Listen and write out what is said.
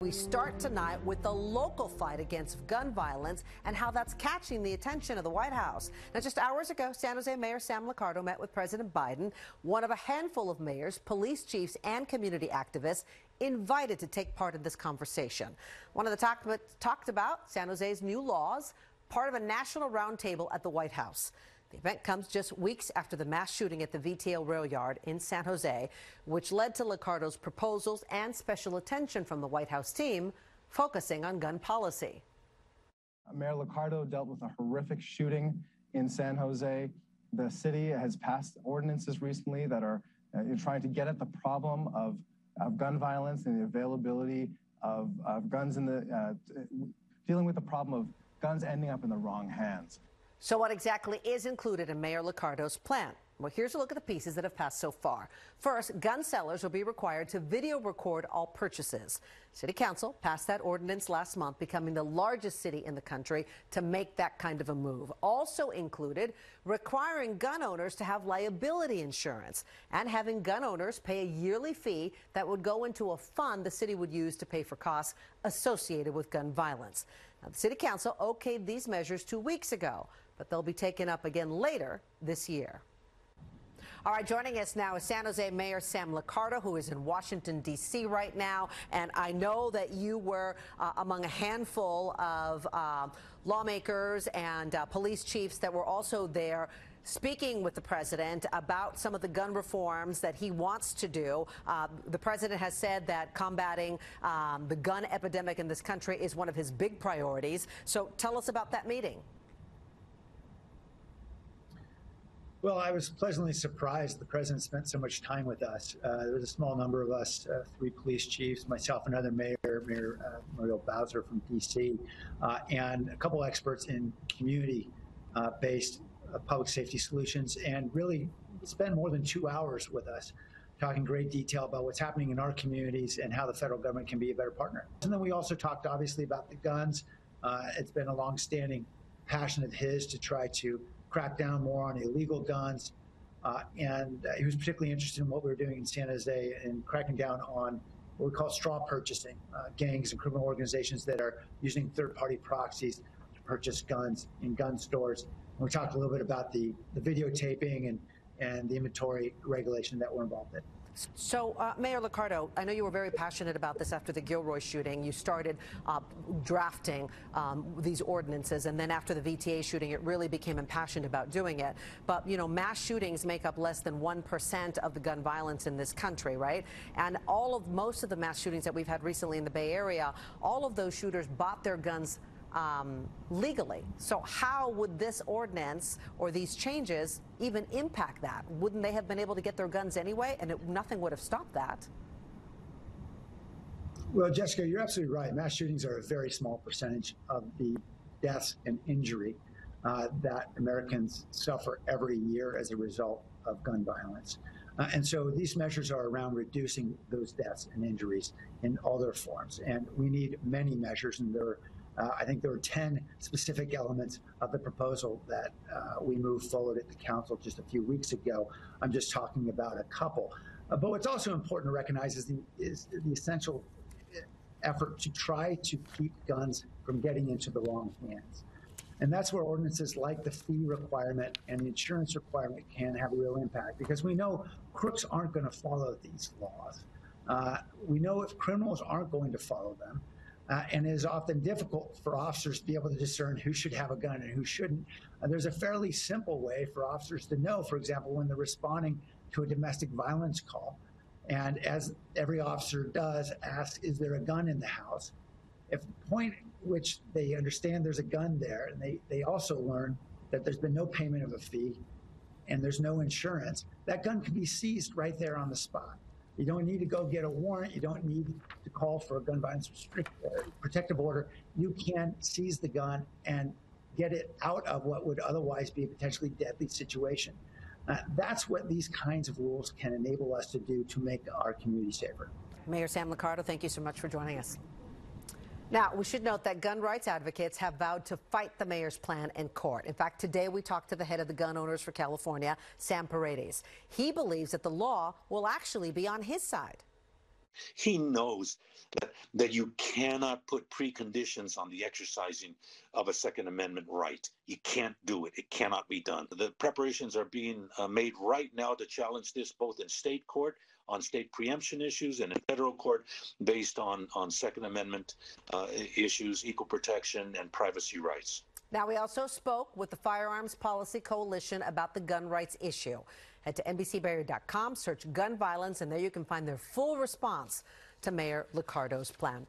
We start tonight with the local fight against gun violence and how that's catching the attention of the White House. Now, just hours ago, San Jose Mayor Sam Liccardo met with President Biden, one of a handful of mayors, police chiefs, and community activists invited to take part in this conversation. One of the talked about San Jose's new laws, part of a national roundtable at the White House. The event comes just weeks after the mass shooting at the VTL rail yard in San Jose, which led to Liccardo's proposals and special attention from the White House team focusing on gun policy. Mayor Liccardo dealt with a horrific shooting in San Jose. The city has passed ordinances recently that are trying to get at the problem of gun violence and the availability of guns dealing with the problem of guns ending up in the wrong hands. So what exactly is included in Mayor Liccardo's plan? Well, here's a look at the pieces that have passed so far. First, gun sellers will be required to video record all purchases. City Council passed that ordinance last month, becoming the largest city in the country to make that kind of a move. Also included requiring gun owners to have liability insurance and having gun owners pay a yearly fee that would go into a fund the city would use to pay for costs associated with gun violence. Now, the City Council okayed these measures 2 weeks ago, but they'll be taken up again later this year. All right, joining us now is San Jose Mayor Sam Liccardo, who is in Washington, D.C. right now. And I know that you were among a handful of lawmakers and police chiefs that were also there speaking with the president about some of the gun reforms that he wants to do. The president has said that combating the gun epidemic in this country is one of his big priorities. So tell us about that meeting. Well, I was pleasantly surprised the president spent so much time with us. There was a small number of us, 3 police chiefs, myself, another mayor, Mayor Muriel Bowser from D.C., and a couple experts in community-based public safety solutions, and really spend more than 2 hours with us, talking in great detail about what's happening in our communities and how the federal government can be a better partner. And then we also talked, obviously, about the guns. It's been a long-standing passion of his to try to crack down more on illegal guns, and he was particularly interested in what we were doing in San Jose and cracking down on what we call straw purchasing, gangs and criminal organizations that are using third-party proxies to purchase guns in gun stores. And we talked a little bit about the videotaping and the inventory regulation that we're involved in. So, Mayor Liccardo, I know you were very passionate about this after the Aguirre shooting. You started drafting these ordinances, and then after the VTA shooting, it really became impassioned about doing it. But, you know, mass shootings make up less than 1% of the gun violence in this country, right? And most of the mass shootings that we've had recently in the Bay Area, all of those shooters bought their guns legally. So how would this ordinance or these changes even impact that? Wouldn't they have been able to get their guns anyway, and nothing would have stopped that? Well, Jessica, you're absolutely right. Mass shootings are a very small percentage of the deaths and injury that Americans suffer every year as a result of gun violence. And so these measures are around reducing those deaths and injuries in all their forms. And we need many measures, and I think there were 10 specific elements of the proposal that we moved forward at the council just a few weeks ago. I'm just talking about a couple. But what's also important to recognize is the essential effort to try to keep guns from getting into the wrong hands. And that's where ordinances like the fee requirement and the insurance requirement can have a real impact, because we know crooks aren't going to follow these laws. We know if criminals aren't going to follow them. And it is often difficult for officers to be able to discern who should have a gun and who shouldn't. There's a fairly simple way for officers to know, for example, when they're responding to a domestic violence call. And as every officer does, ask, is there a gun in the house? If the point at which they understand there's a gun there, and they also learn that there's been no payment of a fee and there's no insurance, that gun can be seized right there on the spot. You don't need to go get a warrant. You don't need to call for a gun violence protective order. You can seize the gun and get it out of what would otherwise be a potentially deadly situation. That's what these kinds of rules can enable us to do to make our community safer. Mayor Sam Liccardo, thank you so much for joining us. Now, we should note that gun rights advocates have vowed to fight the mayor's plan in court. In fact, today we talked to the head of the gun owners for California, Sam Paredes. He believes that the law will actually be on his side. He knows that you cannot put preconditions on the exercising of a Second Amendment right. You can't do it. It cannot be done. The preparations are being made right now to challenge this both in state court on state preemption issues and in federal court based on Second Amendment issues, equal protection, and privacy rights. Now, we also spoke with the Firearms Policy Coalition about the gun rights issue. Head to NBCBarrier.com, search gun violence, and there you can find their full response to Mayor Liccardo's plan.